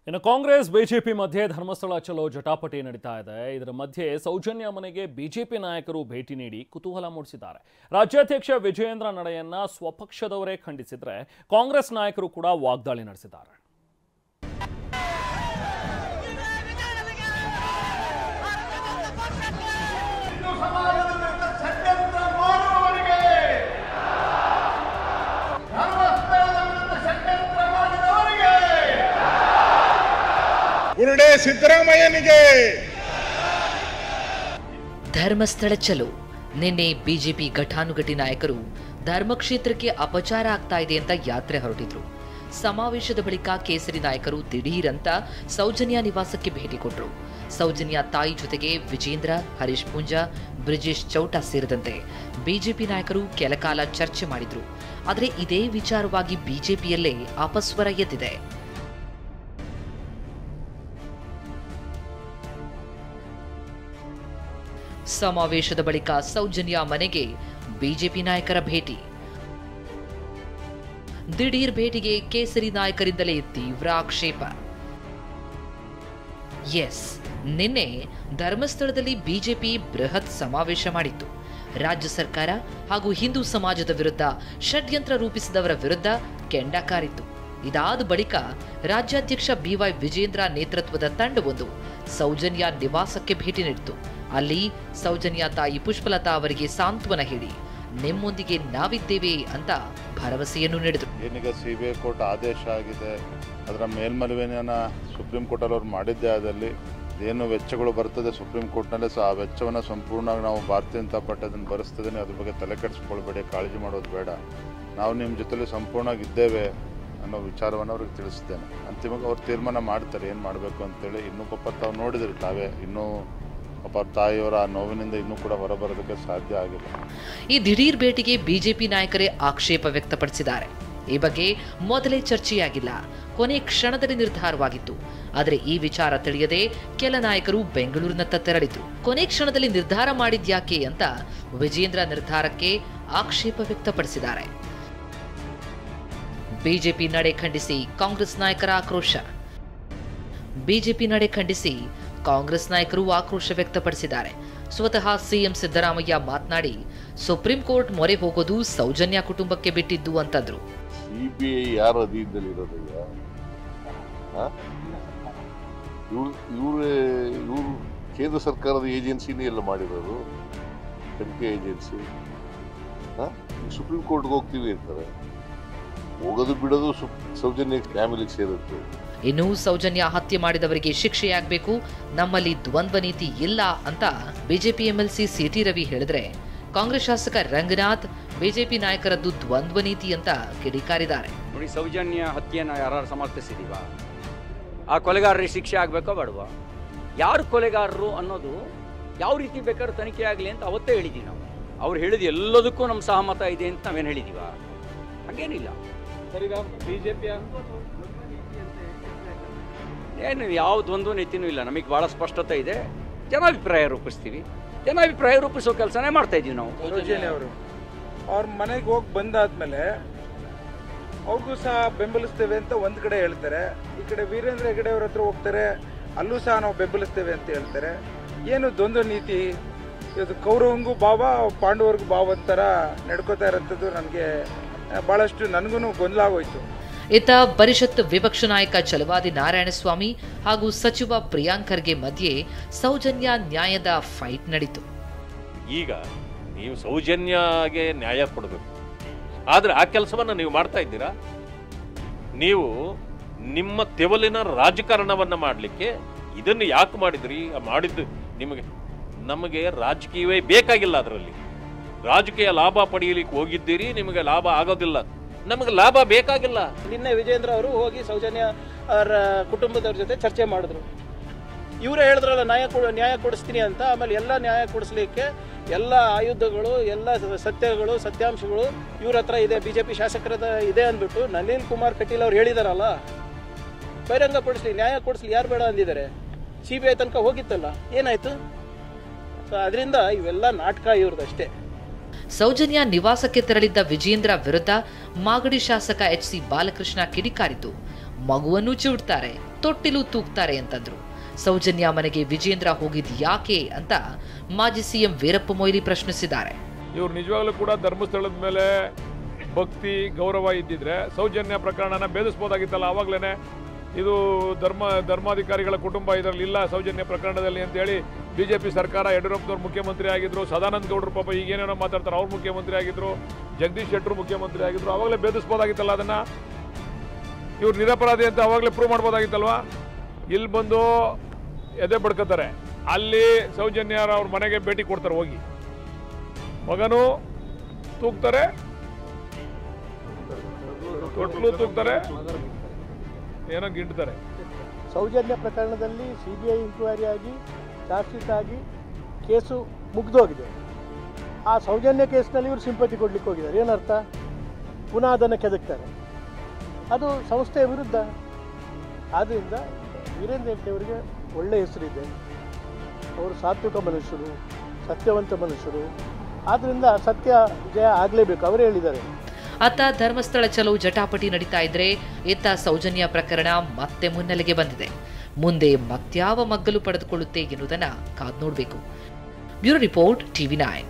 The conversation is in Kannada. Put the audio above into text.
ಇನ್ನು ಕಾಂಗ್ರೆಸ್ ಬಿಜೆಪಿ ಮಧ್ಯೆ ಧರ್ಮಸ್ಥಳ ಚಲೋ ಜಟಾಪಟಿ ನಡೀತಾ ಇದೆ. ಇದರ ಮಧ್ಯೆ ಸೌಜನ್ಯ ಮನೆಗೆ ಬಿಜೆಪಿ ನಾಯಕರು ಭೇಟಿ ನೀಡಿ ಕುತೂಹಲ ಮೂಡಿಸಿದ್ದಾರೆ. ರಾಜ್ಯಾಧ್ಯಕ್ಷ ವಿಜಯೇಂದ್ರ ನಡೆಯನ್ನ ಸ್ವಪಕ್ಷದವರೇ ಖಂಡಿಸಿದ್ರೆ ಕಾಂಗ್ರೆಸ್ ನಾಯಕರು ಕೂಡ ವಾಗ್ದಾಳಿ ನಡೆಸಿದ್ದಾರೆ. ಉರುಡೆ ಸಿದ್ದರಾಮಯ್ಯನಿಗೆ ಧರ್ಮಸ್ಥಳ ಚಲೋ. ನಿನ್ನೆ ಬಿಜೆಪಿ ಘಟಾನುಘಟಿ ನಾಯಕರು ಧರ್ಮಕ್ಷೇತ್ರಕ್ಕೆ ಅಪಚಾರ ಆಗ್ತಾ ಇದೆ ಅಂತ ಯಾತ್ರೆ ಹೊರಟಿದ್ರು. ಸಮಾವೇಶದ ಬಳಿಕ ಕೇಸರಿ ನಾಯಕರು ದಿಢೀರಂತ ಸೌಜನ್ಯ ನಿವಾಸಕ್ಕೆ ಭೇಟಿ ಕೊಟ್ಟರು. ಸೌಜನ್ಯ ತಾಯಿ ಜೊತೆಗೆ ವಿಜೇಂದ್ರ, ಹರೀಶ್ ಪೂಂಜಾ, ಬ್ರಿಜೇಶ್ ಚೌಟಾ ಸೇರಿದಂತೆ ಬಿಜೆಪಿ ನಾಯಕರು ಕೆಲಕಾಲ ಚರ್ಚೆ ಮಾಡಿದ್ರು. ಆದರೆ ಇದೇ ವಿಚಾರವಾಗಿ ಬಿಜೆಪಿಯಲ್ಲೇ ಅಪಸ್ವರ ಎದ್ದಿದೆ. ಸಮಾವೇಶದ ಬಳಿಕ ಸೌಜನ್ಯ ಮನೆಗೆ ಬಿಜೆಪಿ ನಾಯಕರ ಭೇಟಿ. ದಿಢೀರ್ ಭೇಟಿಗೆ ಕೇಸರಿ ನಾಯಕರಿಂದಲೇ ತೀವ್ರ ಆಕ್ಷೇಪ. ನಿನ್ನೆ ಧರ್ಮಸ್ಥಳದಲ್ಲಿ ಬಿಜೆಪಿ ಬೃಹತ್ ಸಮಾವೇಶ ಮಾಡಿತ್ತು. ರಾಜ್ಯ ಸರ್ಕಾರ ಹಾಗೂ ಹಿಂದೂ ಸಮಾಜದ ವಿರುದ್ಧ ಷಡ್ಯಂತ್ರ ರೂಪಿಸಿದವರ ವಿರುದ್ಧ ಕೆಂಡ ಕಾರಿತ್ತು. ಇದಾದ ಬಳಿಕ ರಾಜ್ಯಾಧ್ಯಕ್ಷ ಬಿವೈ ವಿಜೇಂದ್ರ ನೇತೃತ್ವದ ತಂಡವೊಂದು ಸೌಜನ್ಯ ನಿವಾಸಕ್ಕೆ ಭೇಟಿ ನೀಡಿತು. ಅಲ್ಲಿ ಸೌಜನ್ಯ ತಾಯಿ ಪುಷ್ಪಲತಾ ಅವರಿಗೆ ಸಾಂತ್ವನ ಹೇಳಿ ನಿಮ್ಮೊಂದಿಗೆ ನಾವಿದ್ದೇವೆ ಅಂತ ಭರವಸೆಯನ್ನು ನೀಡಿದರು. ಏನೀಗ ಸಿಬಿಐ ಕೋರ್ಟ್ ಆದೇಶ ಆಗಿದೆ, ಅದರ ಮೇಲ್ಮನವಿಯನ್ನು ಸುಪ್ರೀಂ ಕೋರ್ಟಲ್ಲಿ ಅವ್ರು ಮಾಡಿದ್ದೇ ಆದಲ್ಲಿ ಏನು ವೆಚ್ಚಗಳು ಬರ್ತದೆ ಸುಪ್ರೀಂ ಕೋರ್ಟ್ನಲ್ಲೇ ಆ ವೆಚ್ಚವನ್ನು ಸಂಪೂರ್ಣವಾಗಿ ನಾವು ಭಾರತೀಯ ಜನತಾ ಪಾರ್ಟಿ ಅದನ್ನು ಭರಿಸ್ತದೇನೆ, ಅದ್ರ ಬಗ್ಗೆ ತಲೆ ಕೆಡಿಸ್ಕೊಳ್ಬೇಡಿ, ಕಾಳಜಿ ಮಾಡೋದು ಬೇಡ, ನಾವು ನಿಮ್ಮ ಜೊತೆಲಿ ಸಂಪೂರ್ಣವಾಗಿ ಇದ್ದೇವೆ ಅನ್ನೋ ವಿಚಾರವನ್ನು ಅವ್ರಿಗೆ ತಿಳಿಸ್ತೇನೆ. ಅಂತಿಮವಾಗಿ ಅವ್ರು ತೀರ್ಮಾನ ಮಾಡ್ತಾರೆ ಏನು ಮಾಡಬೇಕು ಅಂತೇಳಿ. ಇನ್ನೂ ಪಾಪ ತಾವು ನೋಡಿದ್ರಿ ತಾವೇ, ಇನ್ನೂ ಪಾಪ ತಾಯಿಯವರ ಆ ನೋವಿನಿಂದ ಇನ್ನೂ ಕೂಡ ಹೊರಬರೋದಕ್ಕೆ ಸಾಧ್ಯ ಆಗಿಲ್ಲ. ಈ ದಿಢೀರ್ ಭೇಟಿಗೆ ಬಿಜೆಪಿ ನಾಯಕರೇ ಆಕ್ಷೇಪ ವ್ಯಕ್ತಪಡಿಸಿದ್ದಾರೆ. ಈ ಬಗ್ಗೆ ಮೊದಲೇ ಚರ್ಚೆಯಾಗಿಲ್ಲ, ಕೊನೆ ಕ್ಷಣದಲ್ಲಿ ನಿರ್ಧಾರವಾಗಿತ್ತು. ಆದರೆ ಈ ವಿಚಾರ ತಿಳಿಯದೆ ಕೆಲ ನಾಯಕರು ಬೆಂಗಳೂರಿನತ್ತ ತೆರಳಿದ್ರು. ಕೊನೆ ಕ್ಷಣದಲ್ಲಿ ನಿರ್ಧಾರ ಮಾಡಿದ್ಯಾಕೆ ಅಂತ ವಿಜೇಂದ್ರ ನಿರ್ಧಾರಕ್ಕೆ ಆಕ್ಷೇಪ ವ್ಯಕ್ತಪಡಿಸಿದ್ದಾರೆ. ಬಿಜೆಪಿ ನಡೆ ಖಂಡಿಸಿ ಕಾಂಗ್ರೆಸ್ ನಾಯಕರ ಆಕ್ರೋಶ. ಬಿಜೆಪಿ ನಡೆ ಖಂಡಿಸಿ ಕಾಂಗ್ರೆಸ್ ನಾಯಕರು ಆಕ್ರೋಶ ವ್ಯಕ್ತಪಡಿಸಿದ್ದಾರೆ. ಸ್ವತಃ ಸಿಎಂ ಸಿದ್ದರಾಮಯ್ಯ ಮಾತನಾಡಿ ಸುಪ್ರೀಂ ಕೋರ್ಟ್ ಮೊರೆ ಹೋಗೋದು ಸೌಜನ್ಯ ಕುಟುಂಬಕ್ಕೆ ಬಿಟ್ಟಿದ್ದು ಅಂತಂದ್ರು. ಸಿಬಿಐ ಯಾರ ಅಧೀನದಲ್ಲಿರೋದಯ್ಯ? ಇವರು ಕೇಂದ್ರ ಸರ್ಕಾರದ ಏಜೆನ್ಸಿನೇ ಎಲ್ಲ ಮಾಡಿರೋದು, ತನಿಖೆ ಏಜೆನ್ಸಿ. ಸುಪ್ರೀಂ ಕೋರ್ಟ್ಗೆ ಹೋಗ್ತೀವಿ ಅಂತಾರೆ, ಹೋಗೋದು ಬಿಡೋದು ಸೌಜನ್ಯ ಫ್ಯಾಮಿಲಿಗೆ ಸೇರುತ್ತೆ. ಇನ್ನು ಸೌಜನ್ಯ ಹತ್ಯೆ ಮಾಡಿದವರಿಗೆ ಶಿಕ್ಷೆಯಾಗಬೇಕು, ನಮ್ಮಲ್ಲಿ ದ್ವಂದ್ವ ನೀತಿ ಇಲ್ಲ ಅಂತ ಬಿಜೆಪಿ ಎಂಎಲ್ಸಿ ಸಿಟಿ ರವಿ ಹೇಳಿದ್ರೆ, ಕಾಂಗ್ರೆಸ್ ಶಾಸಕ ರಂಗನಾಥ್ ಬಿಜೆಪಿ ನಾಯಕರದ್ದು ದ್ವಂದ್ವ ನೀತಿ ಅಂತ ಕಿಡಿಕಾರಿದ್ದಾರೆ. ನೋಡಿ, ಸೌಜನ್ಯ ಹತ್ಯೆಯನ್ನು ಯಾರು ಸಮರ್ಥಿಸಿದೀವ? ಆ ಕೊಲೆಗಾರರಿಗೆ ಶಿಕ್ಷೆ ಆಗಬೇಕೋ ಬೇಡವಾ? ಯಾರು ಕೊಲೆಗಾರರು ಅನ್ನೋದು ಯಾವ ರೀತಿ ಬೇಕಾದ್ರೂ ತನಿಖೆ ಆಗಲಿ ಅಂತ ಅವತ್ತೇ ಹೇಳಿದ್ದೀವಿ ನಾವು. ಅವ್ರು ಹೇಳಿದ ಎಲ್ಲದಕ್ಕೂ ನಮ್ಮ ಸಹಮತ ಇದೆ ಅಂತ ನಾವೇನು ಹೇಳಿದೀವ? ಹಾಗೇನಿಲ್ಲ. ಏನು ಯಾವ ದ್ವಂದ್ವ ನೀತಿನೂ ಇಲ್ಲ. ನಮಗೆ ಭಾಳ ಸ್ಪಷ್ಟತೆ ಇದೆ. ಜನಾಭಿಪ್ರಾಯ ರೂಪಿಸ್ತೀವಿ, ಜನಾಭಿಪ್ರಾಯ ರೂಪಿಸೋ ಕೆಲಸನೇ ಮಾಡ್ತಾ ಇದ್ದೀವಿ ನಾವು. ಸೌಜನ್ಯ ಅವರು ಅವ್ರ ಮನೆಗೆ ಹೋಗಿ ಬಂದಾದ್ಮೇಲೆ ಅವ್ರಿಗೂ ಸಹ ಬೆಂಬಲಿಸ್ತೇವೆ ಅಂತ ಒಂದು ಕಡೆ ಹೇಳ್ತಾರೆ, ಈ ಕಡೆ ವೀರೇಂದ್ರ ಹೆಗಡೆ ಅವ್ರ ಹತ್ರ ಹೋಗ್ತಾರೆ, ಅಲ್ಲೂ ಸಹ ನಾವು ಬೆಂಬಲಿಸ್ತೇವೆ ಅಂತ ಹೇಳ್ತಾರೆ. ಏನು ದ್ವಂದ್ವ ನೀತಿ ಇದು? ಕೌರವಂಗೂ ಭಾವ, ಪಾಂಡವರಿಗೂ ಭಾವ ಅಂತರ ನಡ್ಕೋತಾ ಇರೋಂಥದ್ದು ನನಗೆ ಭಾಳಷ್ಟು ನನಗೂ ಗೊಂದಲ ಆಗೋಯ್ತು. ಇತ್ತ ಪರಿಷತ್ ವಿಪಕ್ಷ ನಾಯಕ ಛಲವಾದಿ ನಾರಾಯಣಸ್ವಾಮಿ ಹಾಗೂ ಸಚಿವ ಪ್ರಿಯಾಂಕ್ ಖರ್ಗೆ ಮಧ್ಯೆ ಸೌಜನ್ಯ ನ್ಯಾಯದ ಫೈಟ್ ನಡೀತು. ಈಗ ನೀವು ಸೌಜನ್ಯಗೆ ನ್ಯಾಯ ಕೊಡಬೇಕು, ಆದರೆ ಆ ಕೆಲಸವನ್ನು ನೀವು ಮಾಡ್ತಾ ಇದ್ದೀರಾ. ನೀವು ನಿಮ್ಮ ತೆವಲಿನ ರಾಜಕಾರಣವನ್ನು ಮಾಡಲಿಕ್ಕೆ ಇದನ್ನು ಯಾಕೆ ಮಾಡಿದ್ರಿ? ಮಾಡಿದ್ದು ನಮಗೆ ರಾಜಕೀಯವೇ ಬೇಕಾಗಿಲ್ಲ. ಅದರಲ್ಲಿ ರಾಜಕೀಯ ಲಾಭ ಪಡೆಯಲಿಕ್ಕೆ ಹೋಗಿದ್ದೀರಿ, ನಿಮಗೆ ಲಾಭ ಆಗೋದಿಲ್ಲ, ನಮಗೆ ಲಾಭ ಬೇಕಾಗಿಲ್ಲ. ನಿನ್ನೆ ವಿಜೇಂದ್ರ ಅವರು ಹೋಗಿ ಸೌಜನ್ಯ ಅವರ ಕುಟುಂಬದವ್ರ ಜೊತೆ ಚರ್ಚೆ ಮಾಡಿದ್ರು. ಇವರೇ ಹೇಳಿದ್ರಲ್ಲ ನ್ಯಾಯ ಕೊಡಿಸ್ತೀನಿ ಅಂತ. ಆಮೇಲೆ ಎಲ್ಲ ನ್ಯಾಯ ಕೊಡಿಸ್ಲಿಕ್ಕೆ ಎಲ್ಲ ಆಯುಧಗಳು, ಎಲ್ಲ ಸತ್ಯಾಂಶಗಳು ಇವ್ರ ಹತ್ರ ಇದೆ, ಬಿಜೆಪಿ ಶಾಸಕರದ ಇದೆ ಅಂದ್ಬಿಟ್ಟು ನಳಿನ್ ಕುಮಾರ್ ಕಟೀಲ್ ಅವ್ರು ಹೇಳಿದಾರಲ್ಲ, ಬಹಿರಂಗ ಪಡಿಸ್ಲಿ, ನ್ಯಾಯ ಕೊಡಿಸ್ಲಿ, ಯಾರು ಬೇಡ ಅಂದಿದ್ದಾರೆ? ಸಿಬಿಐ ತನಕ ಹೋಗಿತ್ತಲ್ಲ, ಏನಾಯ್ತು? ಅದರಿಂದ ಇವೆಲ್ಲ ನಾಟಕ ಇವ್ರದಷ್ಟೇ. ಸೌಜನ್ಯ ನಿವಾಸಕ್ಕೆ ತೆರಳಿದ್ದ ವಿಜೇಂದ್ರ ವಿರುದ್ಧ ಮಾಗಡಿ ಶಾಸಕ ಎಚ್.ಸಿ. ಬಾಲಕೃಷ್ಣ ಕಿಡಿಕಾರಿದ್ದು, ಮಗುವನ್ನು ಚಿವುಡ್ತಾರೆ. ತೊಟ್ಟಿಲು ತೂಗ್ತಾರೆ ಅಂತಂದ್ರು. ಸೌಜನ್ಯ ಮನೆಗೆ ವಿಜೇಂದ್ರ ಹೋಗಿದ್ ಯಾಕೆ ಅಂತ ಮಾಜಿ ಸಿಎಂ ವೀರಪ್ಪ ಮೊಯ್ಲಿ ಪ್ರಶ್ನಿಸಿದ್ದಾರೆ. ಇವ್ರು ನಿಜವಾಗ್ಲೂ ಕೂಡ ಧರ್ಮಸ್ಥಳದ ಮೇಲೆ ಭಕ್ತಿ ಗೌರವ ಇದ್ದಿದ್ರೆ ಸೌಜನ್ಯ ಪ್ರಕರಣನ ಭೇದಿಸ್ಬೋದಾಗಿತ್ತಲ್ಲ. ಆವಾಗಲೇ ಇದು ಧರ್ಮಾಧಿಕಾರಿಗಳ ಕುಟುಂಬ ಇದರಲ್ಲಿ ಇಲ್ಲ ಸೌಜನ್ಯ ಪ್ರಕರಣದಲ್ಲಿ ಅಂತೇಳಿ ಬಿಜೆಪಿ ಸರ್ಕಾರ, ಯಡಿಯೂರಪ್ಪನವ್ರು ಮುಖ್ಯಮಂತ್ರಿ ಆಗಿದ್ರು, ಸದಾನಂದ ಗೌಡರು ಪಾಪ ಈಗೇನೇನೋ ಮಾತಾಡ್ತಾರೆ, ಅವ್ರು ಮುಖ್ಯಮಂತ್ರಿ ಆಗಿದ್ರು, ಜಗದೀಶ್ ಶೆಟ್ಟರು ಮುಖ್ಯಮಂತ್ರಿ ಆಗಿದ್ರು. ಆವಾಗಲೇ ಭೇದಿಸ್ಬೋದಾಗಿತ್ತಲ್ಲ ಅದನ್ನ. ಇವ್ರು ನಿರಪರಾಧಿ ಅಂತ ಆವಾಗಲೇ ಪ್ರೂವ್ ಮಾಡ್ಬೋದಾಗಿತ್ತಲ್ವಾ. ಇಲ್ಲಿ ಬಂದು ಎದೆ ಬಡ್ಕೋತಾರೆ, ಅಲ್ಲಿ ಸೌಜನ್ಯ ಅವ್ರ ಮನೆಗೆ ಭೇಟಿ ಕೊಡ್ತಾರೆ, ಹೋಗಿ ಮಗನು ತೂಗ್ತಾರೆ, ತೊಟ್ಲು ತೂಗ್ತಾರೆ, ಏನೋ ಗಿಂಡ್ತಾರೆ. ಸೌಜನ್ಯ ಪ್ರಕರಣದಲ್ಲಿ CBI ಇನ್ಕ್ವೈರಿ ಆಗಿ ಚಾರ್ಜ್ ಶೀಟ್ ಆಗಿ ಕೇಸು ಮುಗ್ದೋಗಿದೆ. ಆ ಸೌಜನ್ಯ ಕೇಸ್ನಲ್ಲಿ ಇವರು ಸಿಂಪತಿ ಕೊಡ್ಲಿಕ್ಕೆ ಹೋಗಿದ್ದಾರೆ. ಏನರ್ಥ? ಪುನಃ ಅದನ್ನು ಕೆದಕ್ತಾರೆ. ಅದು ಸಂಸ್ಥೆಯ ವಿರುದ್ಧ. ಆದ್ದರಿಂದ ವೀರೇಂದ್ರ ಹೆಗ್ಗಡೆ ಅವರಿಗೆ ಒಳ್ಳೆಯ ಹೆಸರಿದೆ. ಅವರು ಸಾತ್ವಿಕ ಮನುಷ್ಯರು, ಸತ್ಯವಂತ ಮನುಷ್ಯರು. ಆದ್ದರಿಂದ ಸತ್ಯ ಜಯ ಆಗಲೇಬೇಕು, ಅವರೇ ಹೇಳಿದ್ದಾರೆ. ಅತ್ತ ಧರ್ಮಸ್ಥಳ ಚಲೋ ಜಟಾಪಟಿ ನಡೀತಾ ಇದ್ರೆ, ಇತ್ತ ಸೌಜನ್ಯ ಪ್ರಕರಣ ಮತ್ತೆ ಮುನ್ನೆಲೆಗೆ ಬಂದಿದೆ. ಮುಂದೆ ಮತ್ಯಾವ ಮಗ್ಗಲು ಪಡೆದುಕೊಳ್ಳುತ್ತೆ ಎನ್ನುವುದನ್ನ ಕಾದು ನೋಡಬೇಕು. Bureau report, TV9.